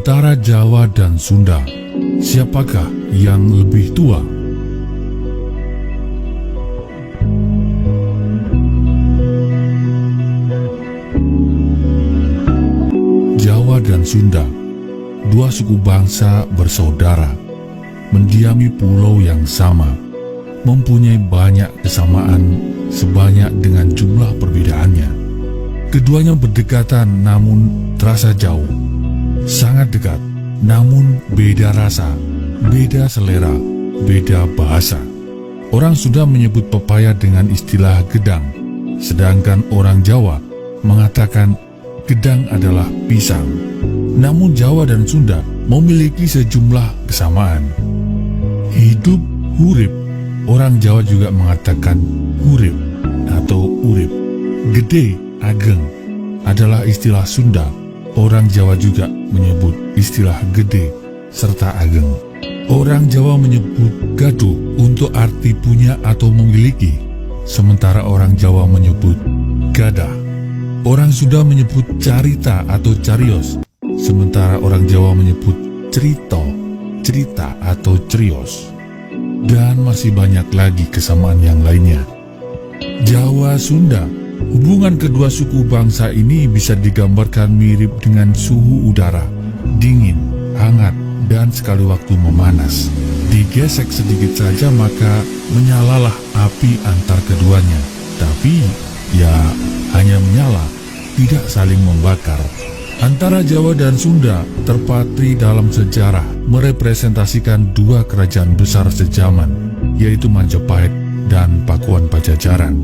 Antara Jawa dan Sunda, siapakah yang lebih tua? Jawa dan Sunda, dua suku bangsa bersaudara, mendiami pulau yang sama, mempunyai banyak kesamaan sebanyak dengan jumlah perbedaannya. Keduanya berdekatan namun terasa jauh, sangat dekat, namun beda rasa, beda selera, beda bahasa. Orang Sunda menyebut pepaya dengan istilah gedang, sedangkan orang Jawa mengatakan gedang adalah pisang. Namun Jawa dan Sunda memiliki sejumlah kesamaan. Hidup, hurip, orang Jawa juga mengatakan hurip atau urip. Gede, ageng adalah istilah Sunda. Orang Jawa juga menyebut istilah gede serta ageng. Orang Jawa menyebut gaduh untuk arti punya atau memiliki, sementara orang Jawa menyebut gadah. Orang Sunda menyebut carita atau carios, sementara orang Jawa menyebut cerita, cerita atau cerios. Dan masih banyak lagi kesamaan yang lainnya. Jawa-Sunda, hubungan kedua suku bangsa ini bisa digambarkan mirip dengan suhu udara, dingin, hangat, dan sekali waktu memanas. Digesek sedikit saja maka menyalalah api antar keduanya. Tapi, ya hanya menyala, tidak saling membakar. Antara Jawa dan Sunda terpatri dalam sejarah merepresentasikan dua kerajaan besar sejaman, yaitu Majapahit dan Pakuan Pajajaran.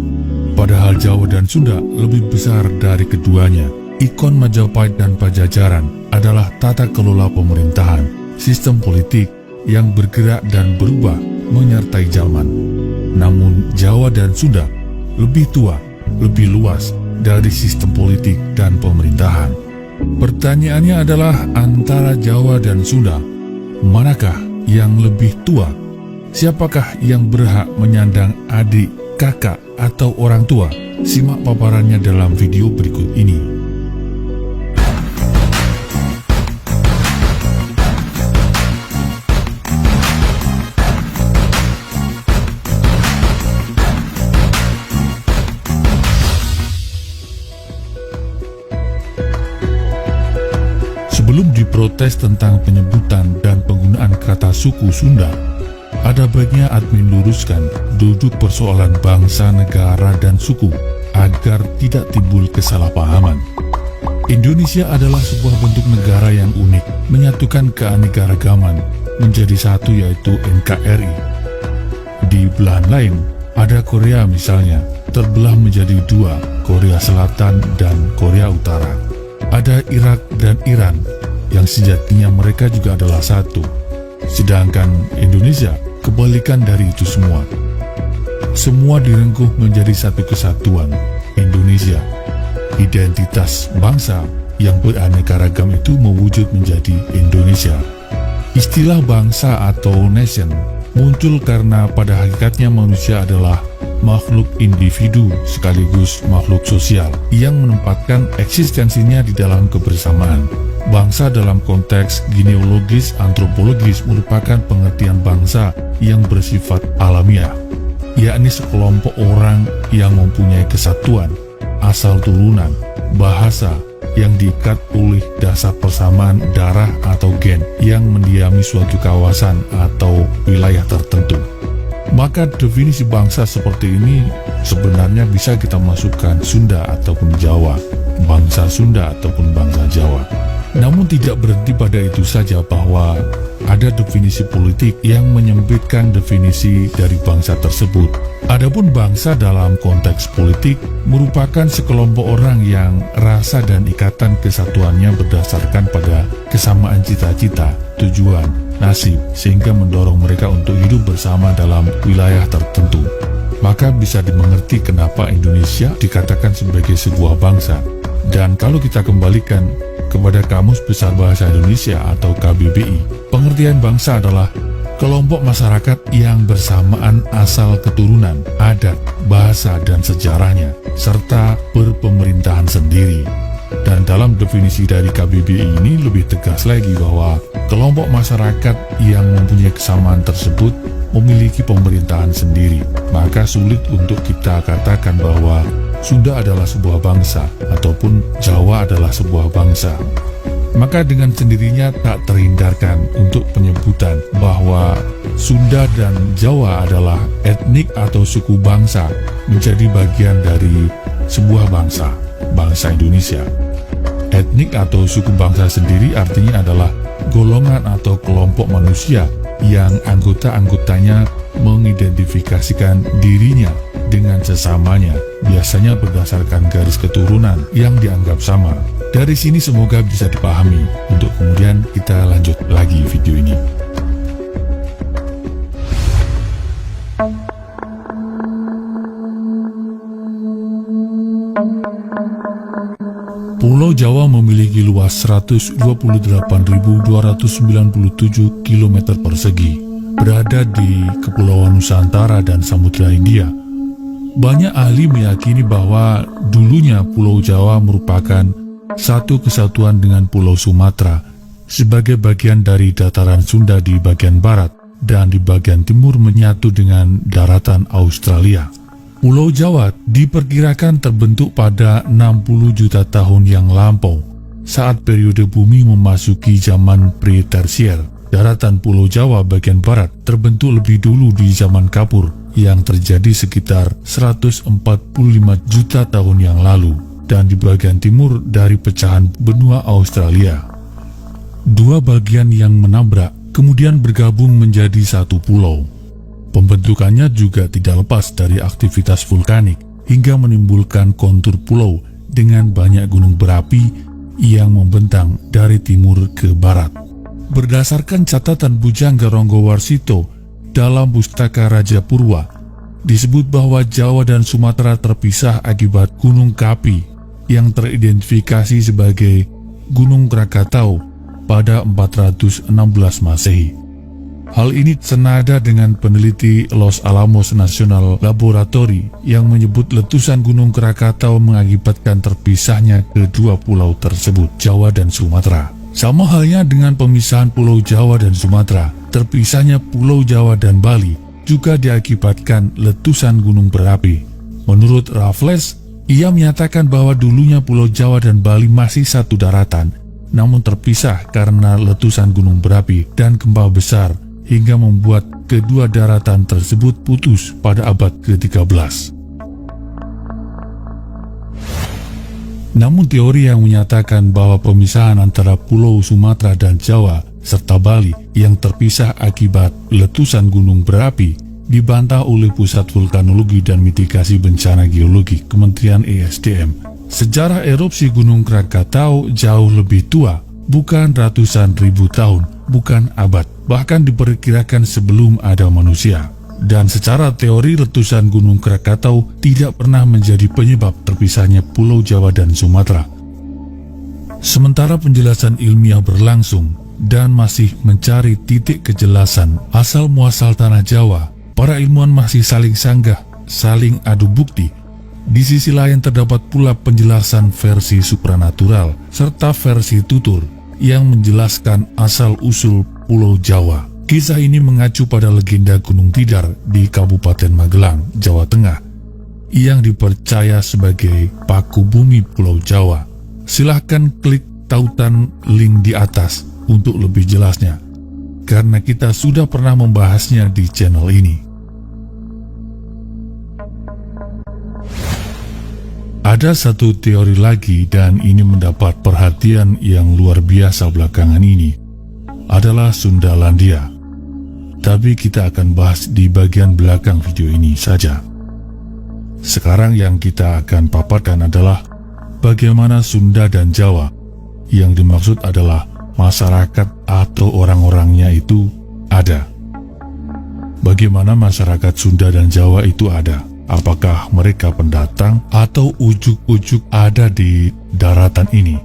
Padahal Jawa dan Sunda lebih besar dari keduanya. Ikon Majapahit dan Pajajaran adalah tata kelola pemerintahan, sistem politik yang bergerak dan berubah menyertai zaman. Namun Jawa dan Sunda lebih tua, lebih luas dari sistem politik dan pemerintahan. Pertanyaannya adalah antara Jawa dan Sunda, manakah yang lebih tua? Siapakah yang berhak menyandang adik, kakak, atau orang tua? Simak paparannya dalam video berikut ini. Sebelum diprotes tentang penyebutan dan penggunaan kata suku Sunda, ada baiknya admin luruskan duduk persoalan bangsa, negara, dan suku agar tidak timbul kesalahpahaman. Indonesia adalah sebuah bentuk negara yang unik, menyatukan keanekaragaman menjadi satu, yaitu NKRI. Di belahan lain, ada Korea misalnya, terbelah menjadi dua, Korea Selatan dan Korea Utara. Ada Irak dan Iran, yang sejatinya mereka juga adalah satu. Sedangkan Indonesia kebalikan dari itu semua. Semua direngkuh menjadi satu kesatuan, Indonesia. Identitas bangsa yang beraneka ragam itu mewujud menjadi Indonesia. Istilah bangsa atau nation muncul karena pada hakikatnya manusia adalah makhluk individu sekaligus makhluk sosial yang menempatkan eksistensinya di dalam kebersamaan. Bangsa dalam konteks genealogis antropologis merupakan pengertian bangsa yang bersifat alamiah, yakni sekelompok orang yang mempunyai kesatuan, asal turunan, bahasa yang diikat oleh dasar persamaan darah atau gen yang mendiami suatu kawasan atau wilayah tertentu. Maka definisi bangsa seperti ini sebenarnya bisa kita masukkan Sunda ataupun Jawa, bangsa Sunda ataupun bangsa Jawa. Namun tidak berhenti pada itu saja bahwa ada definisi politik yang menyempitkan definisi dari bangsa tersebut. Adapun bangsa dalam konteks politik merupakan sekelompok orang yang rasa dan ikatan kesatuannya berdasarkan pada kesamaan cita-cita, tujuan, nasib, sehingga mendorong mereka untuk hidup bersama dalam wilayah tertentu. Maka bisa dimengerti kenapa Indonesia dikatakan sebagai sebuah bangsa. Dan kalau kita kembalikan kepada Kamus Besar Bahasa Indonesia atau KBBI, pengertian bangsa adalah kelompok masyarakat yang bersamaan asal keturunan, adat, bahasa, dan sejarahnya, serta berpemerintahan sendiri. Dan dalam definisi dari KBBI ini lebih tegas lagi bahwa kelompok masyarakat yang mempunyai kesamaan tersebut memiliki pemerintahan sendiri. Maka sulit untuk kita katakan bahwa Sunda adalah sebuah bangsa ataupun Jawa adalah sebuah bangsa. Maka dengan sendirinya tak terhindarkan untuk penyebutan bahwa Sunda dan Jawa adalah etnik atau suku bangsa menjadi bagian dari sebuah bangsa, bangsa Indonesia. Etnik atau suku bangsa sendiri artinya adalah golongan atau kelompok manusia yang anggota-anggotanya mengidentifikasikan dirinya dengan sesamanya, biasanya berdasarkan garis keturunan yang dianggap sama. Dari sini semoga bisa dipahami untuk kemudian kita lanjut lagi video ini. Pulau Jawa memiliki luas 128.297 km persegi, berada di Kepulauan Nusantara dan Samudra Hindia. Banyak ahli meyakini bahwa dulunya Pulau Jawa merupakan satu kesatuan dengan Pulau Sumatera sebagai bagian dari dataran Sunda di bagian barat dan di bagian timur menyatu dengan daratan Australia. Pulau Jawa diperkirakan terbentuk pada 60 juta tahun yang lampau saat periode bumi memasuki zaman pre-tersier. Daratan Pulau Jawa bagian barat terbentuk lebih dulu di zaman Kapur yang terjadi sekitar 145 juta tahun yang lalu dan di bagian timur dari pecahan benua Australia. Dua bagian yang menabrak kemudian bergabung menjadi satu pulau. Pembentukannya juga tidak lepas dari aktivitas vulkanik hingga menimbulkan kontur pulau dengan banyak gunung berapi yang membentang dari timur ke barat. Berdasarkan catatan Bujangga Ronggowarsito dalam Pustaka Raja Purwa, disebut bahwa Jawa dan Sumatera terpisah akibat Gunung Kapi yang teridentifikasi sebagai Gunung Krakatau pada 416 Masehi. Hal ini senada dengan peneliti Los Alamos National Laboratory yang menyebut letusan Gunung Krakatau mengakibatkan terpisahnya kedua pulau tersebut, Jawa dan Sumatera. Sama halnya dengan pemisahan Pulau Jawa dan Sumatera, terpisahnya Pulau Jawa dan Bali juga diakibatkan letusan gunung berapi. Menurut Raffles, ia menyatakan bahwa dulunya Pulau Jawa dan Bali masih satu daratan, namun terpisah karena letusan gunung berapi dan gempa besar hingga membuat kedua daratan tersebut putus pada abad ke-13. Namun teori yang menyatakan bahwa pemisahan antara Pulau Sumatera dan Jawa serta Bali yang terpisah akibat letusan gunung berapi dibantah oleh Pusat Vulkanologi dan Mitigasi Bencana Geologi Kementerian ESDM. Sejarah erupsi Gunung Krakatau jauh lebih tua, bukan ratusan ribu tahun, bukan abad, bahkan diperkirakan sebelum ada manusia. Dan secara teori letusan Gunung Krakatau tidak pernah menjadi penyebab terpisahnya Pulau Jawa dan Sumatera. Sementara penjelasan ilmiah berlangsung dan masih mencari titik kejelasan asal-muasal tanah Jawa, para ilmuwan masih saling sanggah, saling adu bukti. Di sisi lain terdapat pula penjelasan versi supranatural serta versi tutur yang menjelaskan asal-usul Pulau Jawa. Kisah ini mengacu pada legenda Gunung Tidar di Kabupaten Magelang, Jawa Tengah, yang dipercaya sebagai paku bumi Pulau Jawa. Silahkan klik tautan link di atas untuk lebih jelasnya, karena kita sudah pernah membahasnya di channel ini. Ada satu teori lagi dan ini mendapat perhatian yang luar biasa belakangan ini, adalah Sundalandia. Tapi kita akan bahas di bagian belakang video ini saja. Sekarang yang kita akan paparkan adalah bagaimana Sunda dan Jawa, yang dimaksud adalah masyarakat atau orang-orangnya itu ada. Bagaimana masyarakat Sunda dan Jawa itu ada? Apakah mereka pendatang atau ujuk-ujuk ada di daratan ini?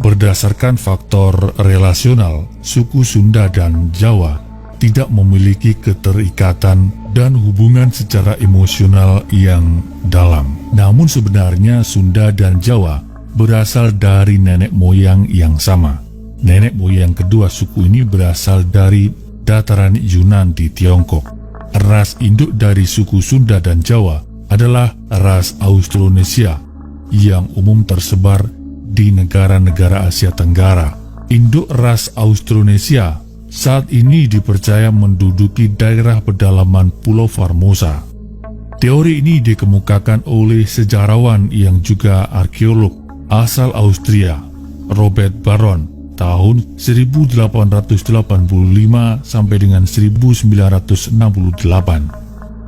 Berdasarkan faktor relasional, suku Sunda dan Jawa tidak memiliki keterikatan dan hubungan secara emosional yang dalam. Namun sebenarnya Sunda dan Jawa berasal dari nenek moyang yang sama. Nenek moyang kedua suku ini berasal dari dataran Yunan di Tiongkok. Ras induk dari suku Sunda dan Jawa adalah ras Austronesia yang umum tersebar di negara-negara Asia Tenggara. Induk ras Austronesia saat ini dipercaya menduduki daerah pedalaman Pulau Formosa. Teori ini dikemukakan oleh sejarawan yang juga arkeolog asal Austria, Robert Baron, tahun 1885 sampai dengan 1968.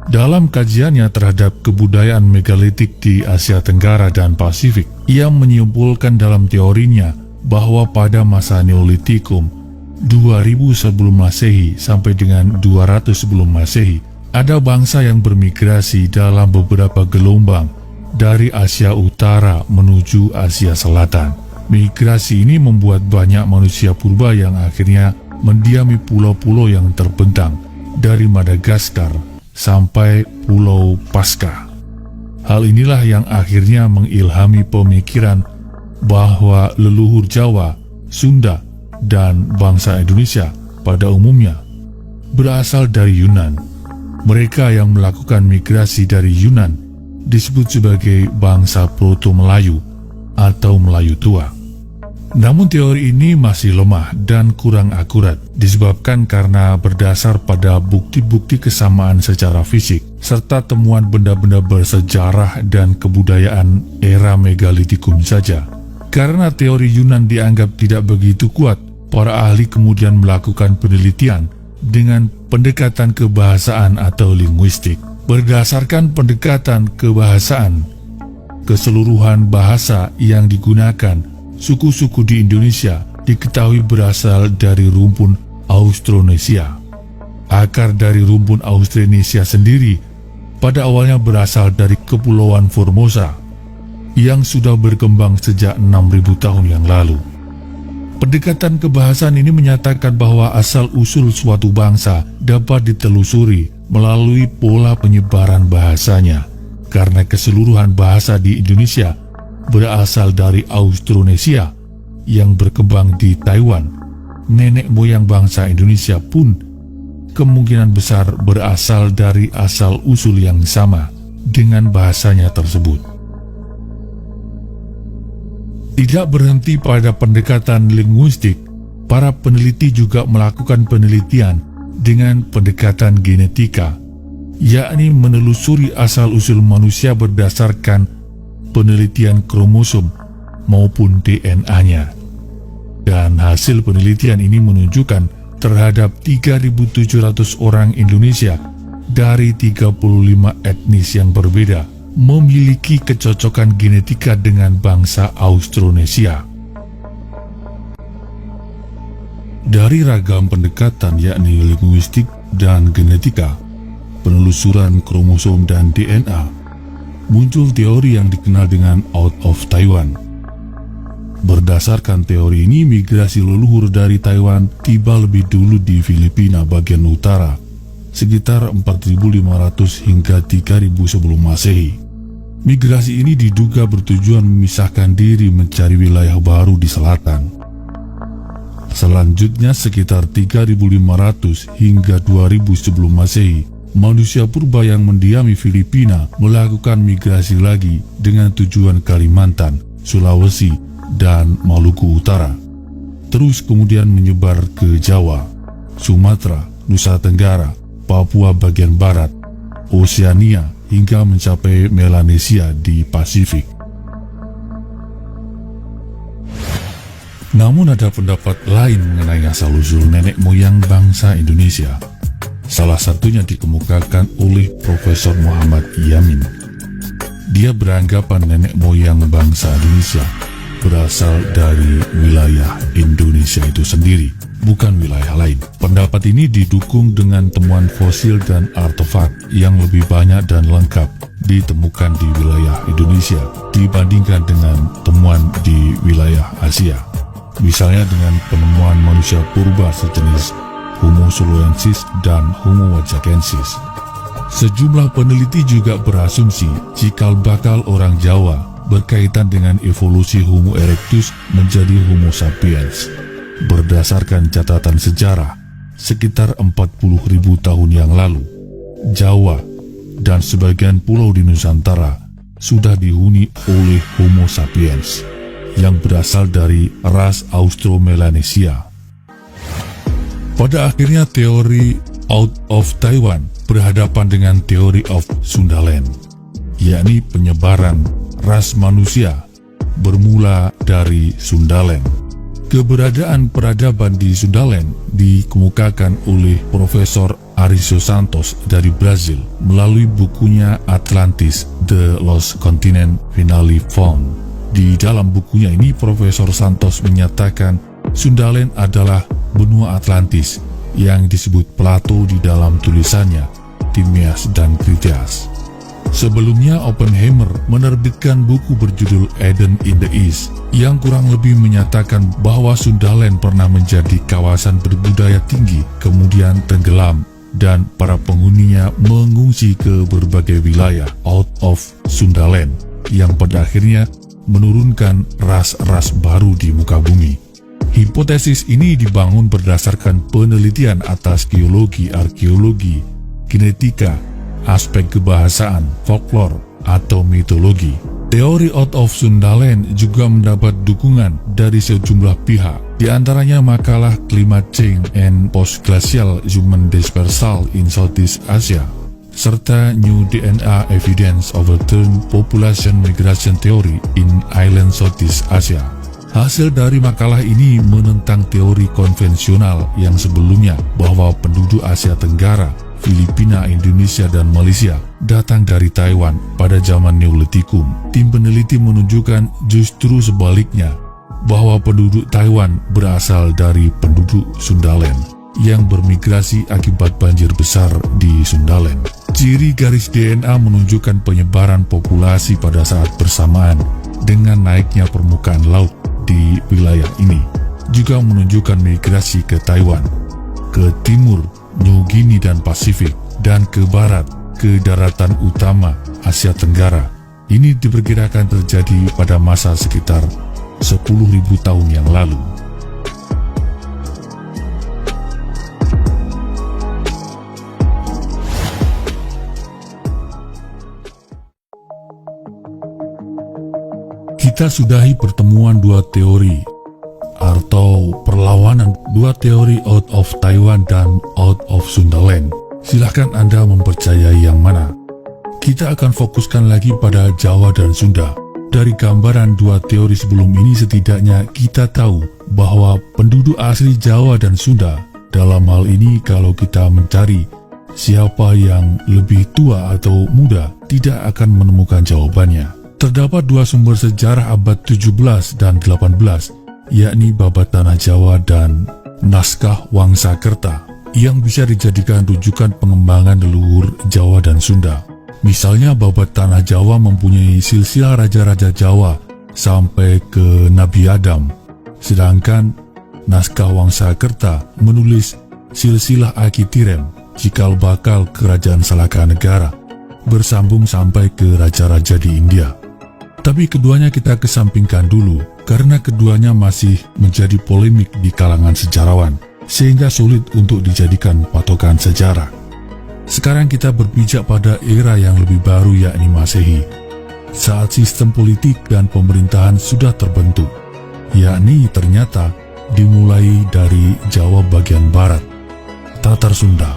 Dalam kajiannya terhadap kebudayaan megalitik di Asia Tenggara dan Pasifik, ia menyimpulkan dalam teorinya bahwa pada masa Neolitikum 2000 sebelum Masehi sampai dengan 200 sebelum Masehi, ada bangsa yang bermigrasi dalam beberapa gelombang dari Asia Utara menuju Asia Selatan. Migrasi ini membuat banyak manusia purba yang akhirnya mendiami pulau-pulau yang terbentang dari Madagaskar sampai Pulau Pascha. Hal inilah yang akhirnya mengilhami pemikiran bahwa leluhur Jawa, Sunda, dan bangsa Indonesia pada umumnya berasal dari Yunan. Mereka yang melakukan migrasi dari Yunan disebut sebagai bangsa Proto-Melayu atau Melayu Tua. Namun teori ini masih lemah dan kurang akurat disebabkan karena berdasar pada bukti-bukti kesamaan secara fisik serta temuan benda-benda bersejarah dan kebudayaan era megalitikum saja. Karena teori Yunan dianggap tidak begitu kuat, para ahli kemudian melakukan penelitian dengan pendekatan kebahasaan atau linguistik. Berdasarkan pendekatan kebahasaan, keseluruhan bahasa yang digunakan suku-suku di Indonesia diketahui berasal dari rumpun Austronesia. Akar dari rumpun Austronesia sendiri pada awalnya berasal dari Kepulauan Formosa yang sudah berkembang sejak 6.000 tahun yang lalu. Pendekatan kebahasan ini menyatakan bahwa asal-usul suatu bangsa dapat ditelusuri melalui pola penyebaran bahasanya, karena keseluruhan bahasa di Indonesia berasal dari Austronesia yang berkembang di Taiwan. Nenek moyang bangsa Indonesia pun kemungkinan besar berasal dari asal-usul yang sama dengan bahasanya tersebut. Tidak berhenti pada pendekatan linguistik, para peneliti juga melakukan penelitian dengan pendekatan genetika, yakni menelusuri asal-usul manusia berdasarkan penelitian kromosom maupun DNA-nya. Dan hasil penelitian ini menunjukkan terhadap 3.700 orang Indonesia dari 35 etnis yang berbeda memiliki kecocokan genetika dengan bangsa Austronesia. Dari ragam pendekatan yakni linguistik dan genetika, penelusuran kromosom dan DNA, muncul teori yang dikenal dengan Out of Taiwan. Berdasarkan teori ini, migrasi leluhur dari Taiwan tiba lebih dulu di Filipina bagian utara, sekitar 4.500 hingga 3.000 sebelum Masehi. Migrasi ini diduga bertujuan memisahkan diri mencari wilayah baru di selatan. Selanjutnya sekitar 3.500 hingga 2.000 sebelum Masehi, manusia purba yang mendiami Filipina melakukan migrasi lagi dengan tujuan Kalimantan, Sulawesi, dan Maluku Utara. Terus kemudian menyebar ke Jawa, Sumatera, Nusa Tenggara, Papua bagian barat, Oseania, hingga mencapai Melanesia di Pasifik. Namun ada pendapat lain mengenai asal-usul nenek moyang bangsa Indonesia. Salah satunya dikemukakan oleh Profesor Muhammad Yamin. Dia beranggapan nenek moyang bangsa Indonesia berasal dari wilayah Indonesia itu sendiri, bukan wilayah lain. Pendapat ini didukung dengan temuan fosil dan artefak yang lebih banyak dan lengkap ditemukan di wilayah Indonesia dibandingkan dengan temuan di wilayah Asia. Misalnya dengan penemuan manusia purba sejenis Homo soloensis dan Homo wajakensis. Sejumlah peneliti juga berasumsi cikal bakal orang Jawa berkaitan dengan evolusi Homo erectus menjadi Homo sapiens. Berdasarkan catatan sejarah, sekitar 40.000 tahun yang lalu, Jawa dan sebagian pulau di Nusantara sudah dihuni oleh Homo sapiens yang berasal dari ras Austro-Melanesia. Pada akhirnya teori Out of Taiwan berhadapan dengan teori of Sundaland, yakni penyebaran ras manusia bermula dari Sundaland. Keberadaan peradaban di Sundaland dikemukakan oleh Profesor Arizo Santos dari Brazil melalui bukunya Atlantis, The Lost Continent Finally Found. Di dalam bukunya ini, Profesor Santos menyatakan Sundaland adalah benua Atlantis yang disebut Plato di dalam tulisannya Timaeus dan Critias. Sebelumnya, Oppenheimer menerbitkan buku berjudul Eden in the East yang kurang lebih menyatakan bahwa Sundaland pernah menjadi kawasan berbudaya tinggi, kemudian tenggelam, dan para penghuninya mengungsi ke berbagai wilayah out of Sundaland yang pada akhirnya menurunkan ras-ras baru di muka bumi. Hipotesis ini dibangun berdasarkan penelitian atas geologi, arkeologi, genetika, aspek kebahasaan, folklore, atau mitologi. Teori Out of Sundaland juga mendapat dukungan dari sejumlah pihak, di antaranya makalah Climate Change and Post-Glacial Human Dispersal in Southeast Asia, serta New DNA Evidence Overturn Population Migration Theory in Island Southeast Asia. Hasil dari makalah ini menentang teori konvensional yang sebelumnya bahwa penduduk Asia Tenggara, Filipina, Indonesia, dan Malaysia datang dari Taiwan pada zaman Neolitikum. Tim peneliti menunjukkan justru sebaliknya, bahwa penduduk Taiwan berasal dari penduduk Sundaland yang bermigrasi akibat banjir besar di Sundaland. Ciri garis DNA menunjukkan penyebaran populasi pada saat bersamaan dengan naiknya permukaan laut di wilayah ini, juga menunjukkan migrasi ke Taiwan, ke timur, New Guinea dan Pasifik, dan ke barat, ke daratan utama Asia Tenggara. Ini diperkirakan terjadi pada masa sekitar 10.000 tahun yang lalu. Kita sudahi pertemuan dua teori atau perlawanan dua teori Out of Taiwan dan Out of Sundaland. Silahkan Anda mempercayai yang mana. Kita akan fokuskan lagi pada Jawa dan Sunda. Dari gambaran dua teori sebelum ini, setidaknya kita tahu bahwa penduduk asli Jawa dan Sunda, dalam hal ini kalau kita mencari siapa yang lebih tua atau muda, tidak akan menemukan jawabannya. Terdapat dua sumber sejarah abad 17 dan 18, yakni Babat Tanah Jawa dan Naskah Wangsakerta, yang bisa dijadikan rujukan pengembangan leluhur Jawa dan Sunda. Misalnya, Babat Tanah Jawa mempunyai silsilah raja-raja Jawa sampai ke Nabi Adam, sedangkan Naskah Wangsakerta menulis silsilah Aki Tirem, cikal bakal kerajaan Salaka Negara, bersambung sampai ke raja-raja di India. Tapi keduanya kita kesampingkan dulu, karena keduanya masih menjadi polemik di kalangan sejarawan, sehingga sulit untuk dijadikan patokan sejarah. Sekarang kita berpijak pada era yang lebih baru, yakni Masehi, saat sistem politik dan pemerintahan sudah terbentuk, yakni ternyata dimulai dari Jawa bagian barat, Tatar Sunda.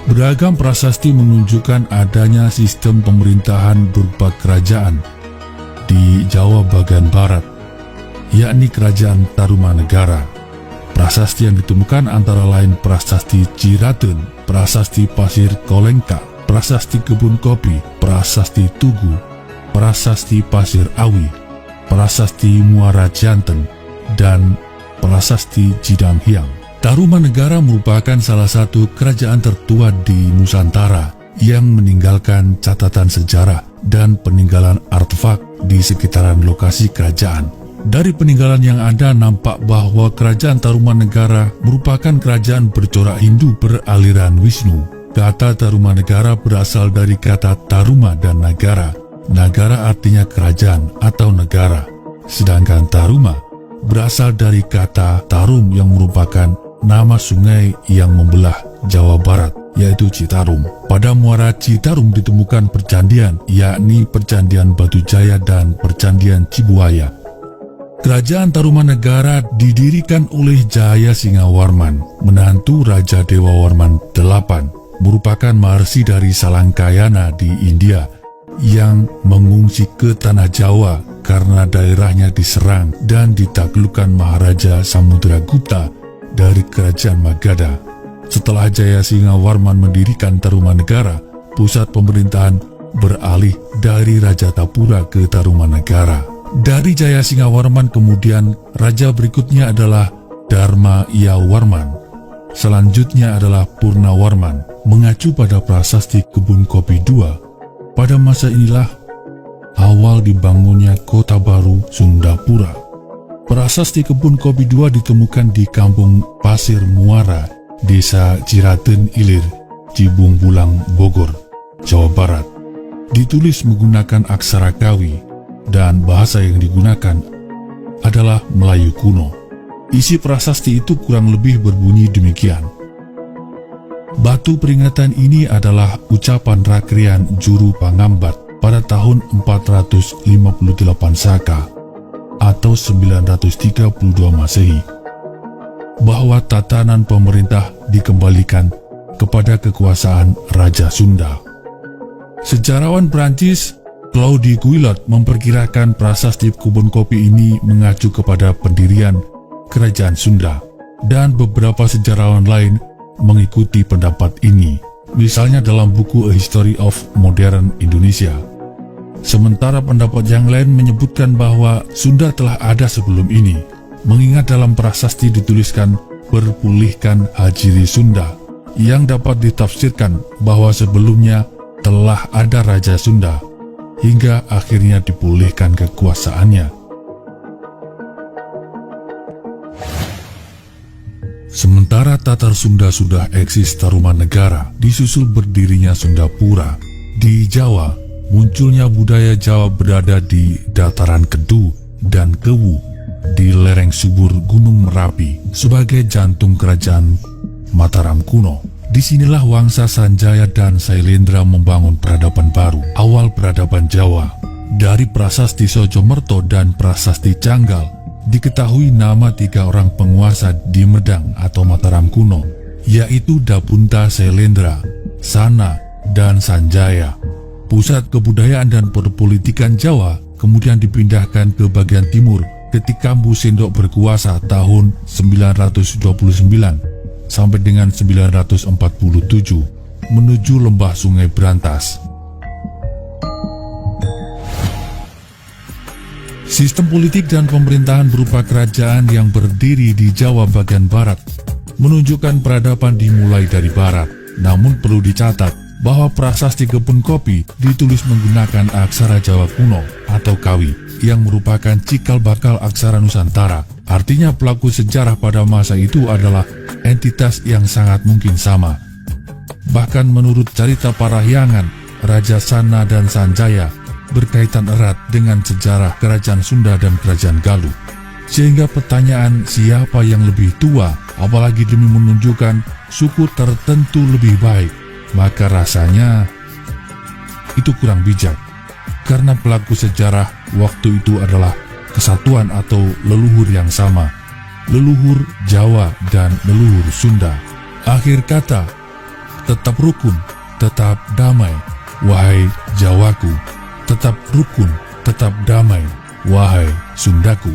Beragam prasasti menunjukkan adanya sistem pemerintahan berupa kerajaan di Jawa bagian barat, yakni Kerajaan Tarumanegara. Prasasti yang ditemukan antara lain Prasasti Ciratun, Prasasti Pasir Kolengka, Prasasti Kebun Kopi, Prasasti Tugu, Prasasti Pasir Awi, Prasasti Muara Janten, dan Prasasti Jidanghyang. Tarumanegara merupakan salah satu kerajaan tertua di Nusantara yang meninggalkan catatan sejarah dan peninggalan artefak di sekitaran lokasi kerajaan. Dari peninggalan yang ada nampak bahwa kerajaan Tarumanegara merupakan kerajaan bercorak Hindu beraliran Wisnu. Kata Tarumanegara berasal dari kata Taruma dan Nagara, Nagara artinya kerajaan atau negara, sedangkan Taruma berasal dari kata Tarum yang merupakan nama sungai yang membelah Jawa Barat, yaitu Citarum. Pada muara Citarum ditemukan percandian, yakni Percandian Batu Jaya dan Percandian Cibuaya. Kerajaan Tarumanegara didirikan oleh Jaya Singawarman, menantu Raja Dewa Warman VIII, merupakan maharsi dari Salangkayana di India yang mengungsi ke Tanah Jawa karena daerahnya diserang dan ditaklukkan Maharaja Samudragupta dari Kerajaan Magadha. Setelah Jaya Singawarman mendirikan Tarumanegara, pusat pemerintahan beralih dari Raja Tapura ke Tarumanegara. Dari Jaya Singawarman kemudian raja berikutnya adalah Dharma Yawarman. Selanjutnya adalah Purnawarman. Mengacu pada prasasti Kebun Kopi II, pada masa inilah awal dibangunnya kota baru Sundapura. Prasasti Kebun Kopi II ditemukan di Kampung Pasir Muara, Desa Ciraten Ilir, Cibung Bulang, Bogor, Jawa Barat. Ditulis menggunakan aksara Kawi dan bahasa yang digunakan adalah Melayu kuno. Isi prasasti itu kurang lebih berbunyi demikian. Batu peringatan ini adalah ucapan Rakrian Juru Pangambat pada tahun 458 Saka atau 932 Masehi, bahwa tatanan pemerintah dikembalikan kepada kekuasaan Raja Sunda. Sejarawan Prancis Claude Guillot memperkirakan prasasti Kebun Kopi ini mengacu kepada pendirian Kerajaan Sunda, dan beberapa sejarawan lain mengikuti pendapat ini, misalnya dalam buku A History of Modern Indonesia. Sementara pendapat yang lain menyebutkan bahwa Sunda telah ada sebelum ini, mengingat dalam prasasti dituliskan berpulihkan Hajiri Sunda, yang dapat ditafsirkan bahwa sebelumnya telah ada Raja Sunda, hingga akhirnya dipulihkan kekuasaannya. Sementara Tatar Sunda sudah eksis Tarumanegara, disusul berdirinya Sundapura. Di Jawa, munculnya budaya Jawa berada di dataran Kedu dan Kewu, di lereng subur Gunung Merapi, sebagai jantung kerajaan Mataram kuno. Disinilah Wangsa Sanjaya dan Sailendra membangun peradaban baru, awal peradaban Jawa. Dari prasasti Sojomerto dan prasasti Canggal, diketahui nama 3 orang penguasa di Medang atau Mataram kuno, yaitu Dapunta Sailendra, Sana, dan Sanjaya. Pusat kebudayaan dan perpolitikan Jawa kemudian dipindahkan ke bagian timur ketika Mpu Sindok berkuasa tahun 929 sampai dengan 947 menuju lembah Sungai Brantas. Sistem politik dan pemerintahan berupa kerajaan yang berdiri di Jawa bagian barat menunjukkan peradaban dimulai dari barat. Namun perlu dicatat bahwa prasasti Kebun Kopi ditulis menggunakan aksara Jawa kuno atau Kawi, yang merupakan cikal bakal aksara Nusantara. Artinya pelaku sejarah pada masa itu adalah entitas yang sangat mungkin sama. Bahkan menurut cerita Parahyangan, Raja Sana dan Sanjaya berkaitan erat dengan sejarah Kerajaan Sunda dan Kerajaan Galuh. Sehingga pertanyaan siapa yang lebih tua, apalagi demi menunjukkan suku tertentu lebih baik, maka rasanya itu kurang bijak. Karena pelaku sejarah waktu itu adalah kesatuan atau leluhur yang sama, leluhur Jawa dan leluhur Sunda. Akhir kata, tetap rukun, tetap damai, wahai Jawaku. Tetap rukun, tetap damai, wahai Sundaku.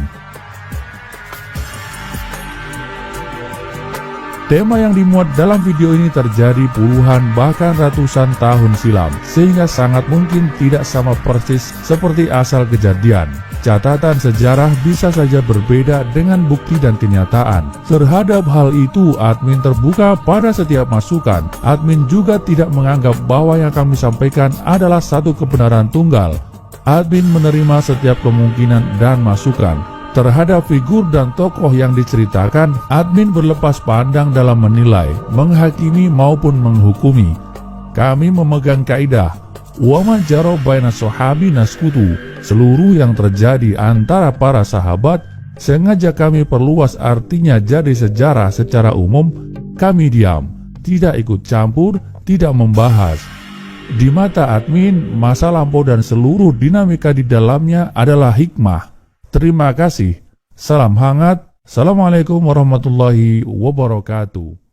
Tema yang dimuat dalam video ini terjadi puluhan bahkan ratusan tahun silam, sehingga sangat mungkin tidak sama persis seperti asal kejadian. Catatan sejarah bisa saja berbeda dengan bukti dan kenyataan. Terhadap hal itu, admin terbuka pada setiap masukan. Admin juga tidak menganggap bahwa yang kami sampaikan adalah satu kebenaran tunggal. Admin menerima setiap kemungkinan dan masukan. Terhadap figur dan tokoh yang diceritakan, admin berlepas pandang dalam menilai, menghakimi maupun menghukumi. Kami memegang kaidah, Wa ma jara baina sahabi naskutu, seluruh yang terjadi antara para sahabat sengaja kami perluas artinya jadi sejarah secara umum. Kami diam, tidak ikut campur, tidak membahas. Di mata admin, masa lampau dan seluruh dinamika di dalamnya adalah hikmah. Terima kasih. Salam hangat. Assalamualaikum warahmatullahi wabarakatuh.